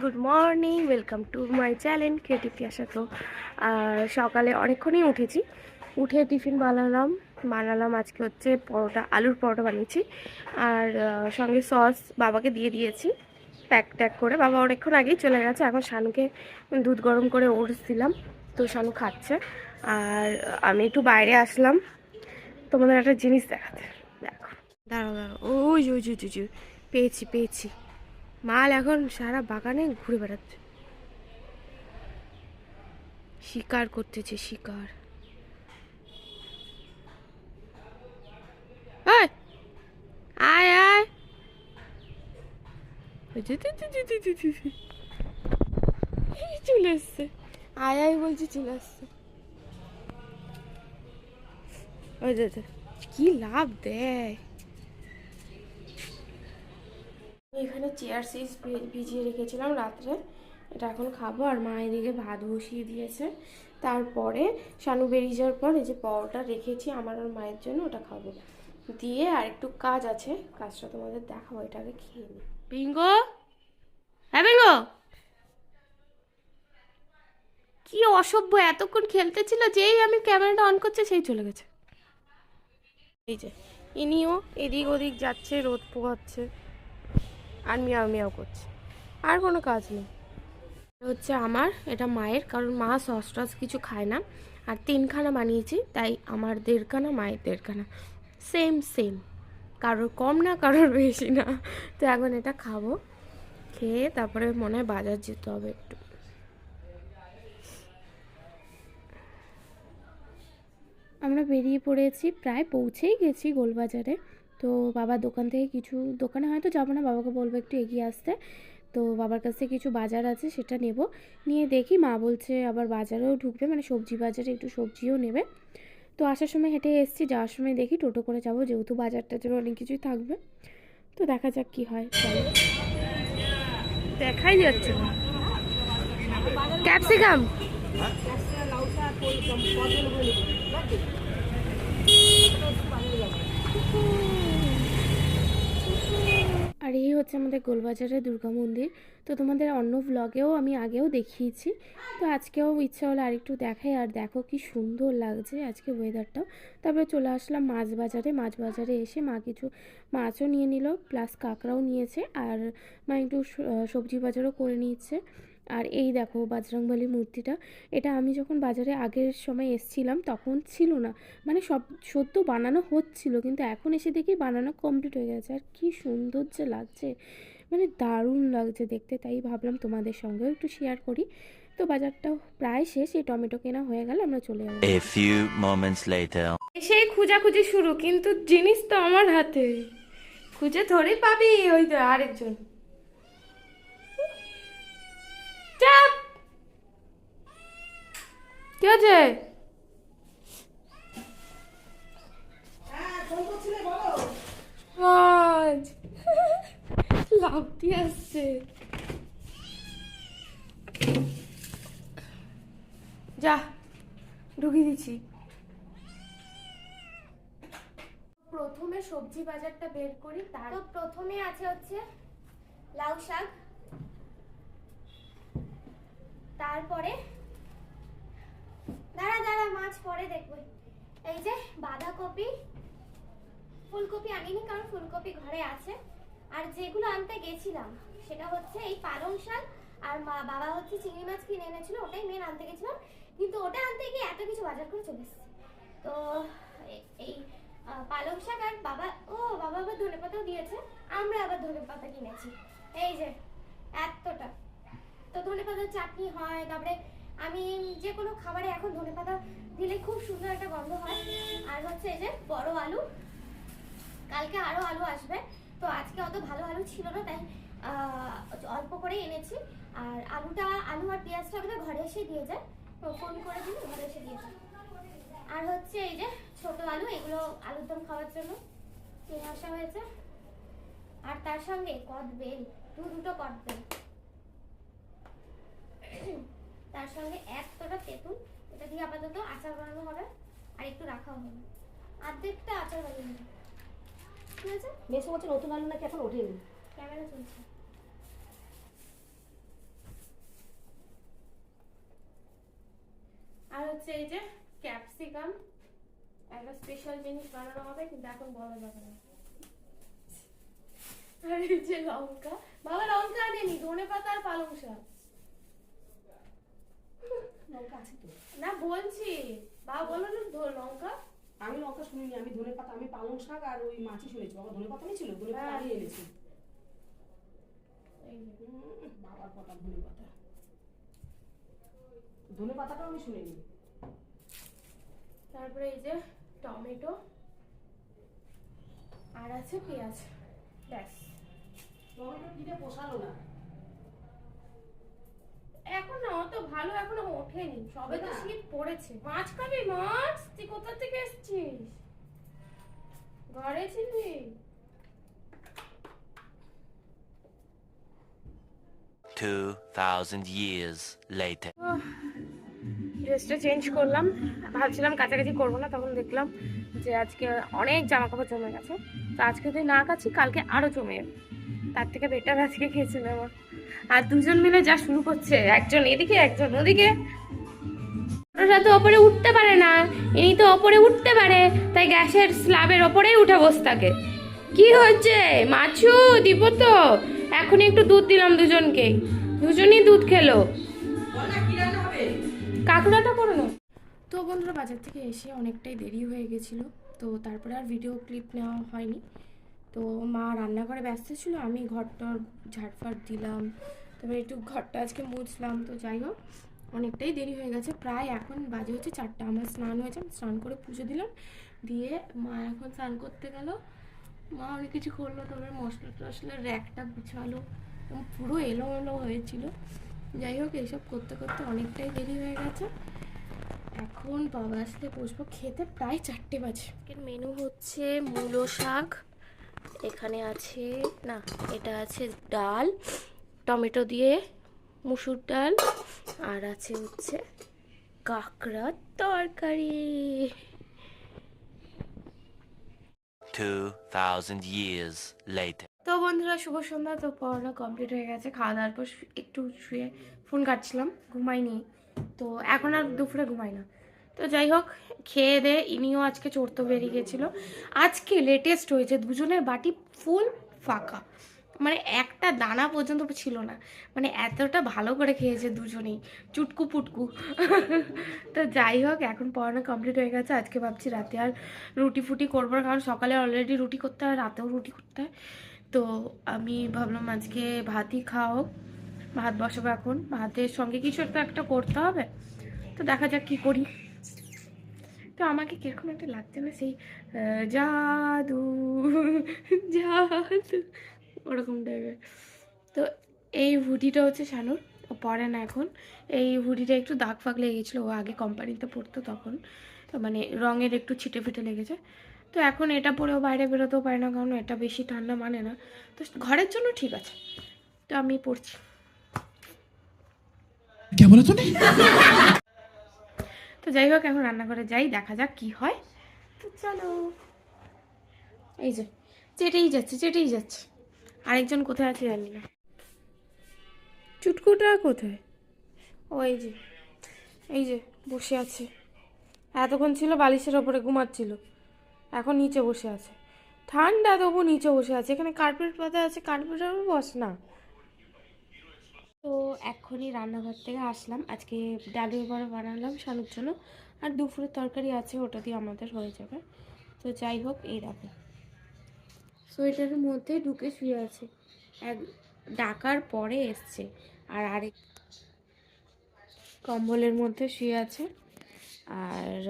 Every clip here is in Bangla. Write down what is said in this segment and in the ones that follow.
Good morning, welcome to my channel creative Piyasa. তো সকালে অনেকক্ষণই উঠেছি, উঠে টিফিন বানালাম আজকে হচ্ছে পরোটা, আলুর পরোটা বানিয়েছি। আর সঙ্গে সস বাবাকে দিয়ে দিয়েছি প্যাক করে। বাবা অনেকক্ষণ আগেই চলে গেছে। এখন শানুকে দুধ গরম করে ওটস দিলাম, তো শানু খাচ্ছে। আর আমি একটু বাইরে আসলাম তোমাদের একটা জিনিস দেখাতে। দেখো, দাঁড়াও, ওই পেয়েছি মাল। এখন সারা বাগানে ঘুরে বেড়াচ্ছে, শিকার করতেছে, শিকার। আয় আয় আয়, চলে এসছে। আয় আয় বলছি, চলে আসছে। ওই যে কি লাভ দেয়। এখানে চেয়ার সিজ ভিজিয়ে রেখেছিলাম রাত্রে, এটা এখন খাবো। আর মা এদিকে ভাত বসিয়ে দিয়েছে। তারপরে শানু বেরিয়ে যাওয়ার পর এই যে পরোটা রেখেছি আমার আর মায়ের জন্য, ওটা খাবো। দিয়ে আর একটু কাজ আছে, কাজটা তোমাদের দেখাবো। এটা আগে খেয়ে নিই। বিঙ্গো, হ্যাঁ বিঙ্গো, কি অসভ্য, এতক্ষণ খেলতেছিল, যেই আমি ক্যামেরাটা অন করছে সেই চলে গেছে। এই যে ইনিও এদিক ওদিক যাচ্ছে, রোদ পোহাচ্ছে আর মিয়াও মিয়াও করছে, আর কোনো কাজ নেই। হচ্ছে আমার, এটা মায়ের, কারণ মা সস টস কিছু খায় না। আর 3খানা বানিয়েছি, তাই আমার 1.5খানা, মায়ের 1.5খানা, সেম সেম, কারোর কম না কারোর বেশি না। তো এখন এটা খাবো, খেয়ে তারপরে মনে হয় বাজার যেতে হবে একটু। আমরা বেরিয়ে পড়েছি, প্রায় পৌঁছেই গেছি গোলবাজারে। তো বাবার দোকান থেকে কিছু, দোকানে হয়তো যাবো না, বাবাকে বলবো একটু এগিয়ে আসতে। তো বাবার কাছ থেকে কিছু বাজার আছে, সেটা নেব। নিয়ে দেখি মা বলছে আবার বাজারেও ঢুকবে, মানে সবজি বাজারে একটু সবজিও নেবে। তো আসার সময় হেঁটে এসেছি, যাওয়ার সময় দেখি টোটো করে যাবো, যেহেতু বাজারটার জন্য অনেক কিছুই থাকবে। তো দেখা যাক কি হয়। চলো, দেখাই যাচ্ছে না। ক্যাপসিকাম, আর এই হচ্ছে আমাদের গোলবাজারের দুর্গা মন্দির। তো তোমাদের অন্য ভ্লগেও আমি আগেও দেখিয়েছি, তো আজকেও ইচ্ছা হলো আরেকটু দেখাই। আর দেখো কি সুন্দর লাগছে আজকে ওয়েদারটাও। তারপরে চলে আসলাম মাছ বাজারে। মাছ বাজারে এসে মা কিছু মাছও নিয়ে নিল, প্লাস কাঁকড়াও নিয়েছে। আর মা একটু সবজি বাজারও করে নিচ্ছে। আর এই দেখো বজরংবলী মূর্তিটা, এটা আমি যখন বাজারে আগের সময় এসছিলাম তখন ছিল না, মানে সব সদ্য বানানো হচ্ছিল, কিন্তু এখন এসে দেখি বানানো কমপ্লিট হয়ে গেছে। আর কি সুন্দর যে লাগছে, মানে দারুণ লাগছে দেখতে। তাই ভাবলাম তোমাদের সঙ্গেও একটু শেয়ার করি। তো বাজারটাও প্রায় শেষ, এই টমেটো কেনা হয়ে গেল, আমরা চলে যাবো। A few moments later. সেই খোঁজাখুঁজি শুরু, কিন্তু জিনিস তো আমার হাতে, খুঁজে ধরেই পাবি। ওই তো আরেকজন, চাপ, কি আছে? আজ লাভ দিয়ে আসছে, যা ঢুকিয়ে দিচ্ছি। প্রথমে সবজি বাজারটা বের করি। তো প্রথমে আছে হচ্ছে লাউ শাক, তারপরে দাঁড়া মাছ পরে দেখবো। এই যে বাঁধাকপি, ফুলকপি আনিনি কারণ ফুলকপি ঘরে আছে। আর যেগুলো আনতে গেছিলাম সেটা হচ্ছে এই পালং শাক, আর বাবা হচ্ছে চিংড়ি মাছ কিনে এনেছিল, ওটাই মেন আনতে গেছিলাম। কিন্তু ওটা আনতে গিয়ে এত কিছু বাজার করে চলে এসেছে। তো এই পালং শাক, আর বাবা আবার ধনেপাতাও দিয়েছে, আমরা আবার ধনেপাতা কিনেছি এই যে এতটা। তো ধনেপাতার চাটনি হয়, তারপরে আমি যে কোনো খাবারে এখন ধনেপাতা দিলে খুব সুন্দর একটা গন্ধ হয়। আর হচ্ছে এই যে বড় আলু, কালকে আরো আলু আসবে, তো আজকে অত ভালো আলু ছিল না, তাই অল্প করে এনেছি। আর আলু আর পেঁয়াজটা আমাদের ঘরে এসে দিয়ে যায়, তো ফোন করে দিন ঘরে এসে দিয়ে যায়। আর হচ্ছে এই যে ছোট আলু, এগুলো আলুর দম খাওয়ার জন্য নিয়ে আসা হয়েছে। আর তার সঙ্গে কদবেল, দুটো কদবেল, তার সঙ্গে এতটা তেঁতুল, এটা দিয়ে আপাতত আচার বানানো হবে, আর একটু রাখাও হবে, অর্ধেকটা আচার বানিয়ে নেবে। ঠিক আছে, মেসো হচ্ছে নতুন আলু নাকি এখন ওঠেনি, ক্যামেরা চলছে। হচ্ছে এই যে ক্যাপসিকাম, একটা স্পেশাল জিনিস বানানো হবে কিন্তু এখন বলা যাবে না। আর এই যে লঙ্কা, বাবা লঙ্কা আনেনি, ধনেপাতা আর পালং শাক। লঙ্কা আছে তো? না বলছি, বাবা বললো না লঙ্কা। আমি লঙ্কা শুনিনি, আমি ধনেপাতা, আমি পালং শাক আর ওই মাছই শুনেছি। বাবা ধনেপাতা নিয়েছিল, ধনেপাতা আমি এনেছি। বাবার পাতা ধনেপাতা, ধনেপাতাটাও আমি শুনিনি। তারপরে এই যে টমেটো আর আছে পেঁয়াজ, ব্যাস। টমেটো দিতে পোষালো না এখন না অত ভালো এখনো ওঠেনি, সবে তো শীত পড়েছে। মাছ খাবি? মাছ তুই কোথা থেকে এসেছিস? ঘরে ছিলি? $2,000 years later. ড্রেসটা চেঞ্জ করলাম, ভাবছিলাম কাছাকাছি করবো না, তখন দেখলাম যে আজকে অনেক জামা কাপড় জমে গেছে। তো আজকে যদি না কাছি কালকে আরো জমে যাবে, তার থেকে বেটার আজকে খেয়েছে নেওয়া। আর দুজন মিলে যা শুরু করছে, একজন এদিকে একজন ওদিকে। ওরা তো ওপরে উঠতে পারে না, ইনি তো ওপরে উঠতে পারে, তাই গ্যাসের স্ল্যাবের ওপরেই উঠে বসে থাকে। কি হচ্ছে মাছু? দিব তো এখনই একটু দুধ দিলাম দুজনকে, দুজনই দুধ খেলো। কাকুরাটা করো না। তো বন্ধুরা বাজার থেকে এসে অনেকটাই দেরি হয়ে গেছিলো, তো তারপরে আর ভিডিও ক্লিপ নেওয়া হয়নি। তো মা রান্নাঘরে ব্যস্ত ছিল, আমি ঘরটার ঝাড়ফাট দিলাম, তারপরে একটু ঘরটা আজকে মুছলাম। তো যাই হোক অনেকটাই দেরি হয়ে গেছে, প্রায় এখন বাজে হচ্ছে 4টা। আমার স্নান হয়েছে, স্নান করে পুজো দিলাম, দিয়ে মা এখন স্নান করতে গেল। মা অনেক কিছু করলো, তারপরে মশলা টশলার র্যাকটা গুছালো, পুরো এলোমেলো হয়েছিল। যাই হোক এইসব করতে করতে অনেকটাই দেরি হয়ে গেছে। এখন বাবা আসলে বসবো খেতে, প্রায় 4টে বাজে। মেনু হচ্ছে মূলো শাক, এখানে আছে না, এটা আছে ডাল টমেটো দিয়ে, মুসুর ডাল, আর আছে হচ্ছে কাঁকড়ার তরকারি। 2,000 years later. তো বন্ধুরা শুভ সন্ধ্যা। তো পড়ানো কমপ্লিট হয়ে গেছে, খাওয়া দাওয়ার পর একটু শুয়ে ফোন কাটছিলাম, ঘুমাইনি। তো এখন আর দুপুরে ঘুমাই না। তো যাই হোক খেয়ে দে, ইনিও আজকে চড়তে বেরিয়ে গেছিলো। আজকে লেটেস্ট হয়েছে, দুজনের বাটি ফুল ফাঁকা, মানে একটা দানা পর্যন্ত ছিল না, মানে এতটা ভালো করে খেয়েছে দুজনেই, চুটকু পুটকু। তো যাই হোক এখন পড়ানো কমপ্লিট হয়ে গেছে। আজকে ভাবছি রাতে আর রুটি ফুটি করবো না, কারণ সকালে অলরেডি রুটি করতে হয়, রাতেও রুটি করতে হয়। তো আমি ভাবলাম আজকে ভাতই খাও, ভাত বসাবো এখন, ভাতের সঙ্গে কিছু একটা করতে হবে। তো দেখা যাক কি করি। তো আমাকে কিরকম একটা লাগছে না, সেই জাদু জাদু ওরকম টাইপের। তো এই হুডিটা হচ্ছে শানুর, ও পরে না এখন। এই হুডিটা একটু দাগ ফাগ লেগে গেছিলো, ও আগে কোম্পানিতে পড়তো তখন, তো মানে রঙের একটু ছিটে ফিটে লেগেছে। তো এখন এটা পরেও বাইরে বেরোতেও পারে না, কারণ এটা বেশি ঠান্ডা মানে না, তো ঘরের জন্য ঠিক আছে। তো আমি পড়ছি। তো যাই হোক এখন রান্নাঘরে যাই, দেখা যাক কি হয়। তো চলো। এই যে চেটেই যাচ্ছে চেটেই যাচ্ছে, আরেকজন কোথায় আছে জানি না। চুটকুটা কোথায়? ও এই যে বসে আছে, এতক্ষণ ছিল বালিশের ওপরে ঘুমাচ্ছিল, এখন নিচে বসে আছে। ঠান্ডা তবু নিচে বসে আছে, এখানে কার্পেট পাতা আছে, কার্পেটের উপর বস না। তো এখনই রান্নাঘর থেকে আসলাম, আজকে ডালের বড়া বানালাম শানুর জন্য, আর দুপুরের তরকারি আছে, ওটা দিয়ে আমাদের হয়ে যাবে। তো যাই হোক এই দেখো সোয়েটারের মধ্যে ঢুকে শুয়ে আছে, এক ডাকার পরে এসছে, আর আরেক কম্বলের মধ্যে শুয়ে আছে। আর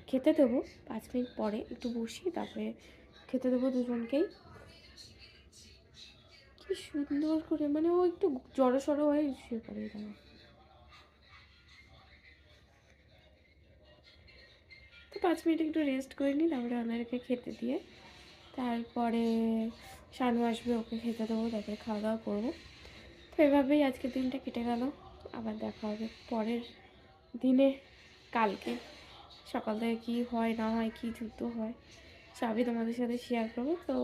খেতে দেবো 5 মিনিট পরে, একটু বসি তারপরে খেতে দেবো দুজনকেই। কি সুন্দর করে, মানে ও একটু জড়ো সড়ো হয়ে শুয়ে পড়ে। তো 5 মিনিট একটু রেস্ট করে নিই, তারপরে ওনাদেরকে খেতে দিয়ে তারপরে শানু আসবে, ওকে খেতে দেবো, তারপরে খাওয়া দাওয়া করবো। তো এভাবেই আজকে দিনটা কেটে গেল, আবার দেখা হবে পরের দিনে, কালকে সকাল থেকে কী হয় না হয়, কী যুদ্ধ হয় সবই তোমাদের সাথে শেয়ার করবো। তো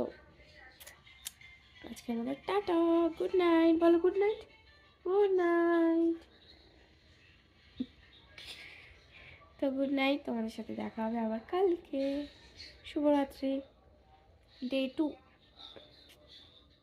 আজকে আমাদের টাটা, গুড নাইট, বলো গুড নাইট, গুড নাইট। তো গুড নাইট, তোমাদের সাথে দেখা হবে আবার কালকে। শুভরাত্রি, ডে 2।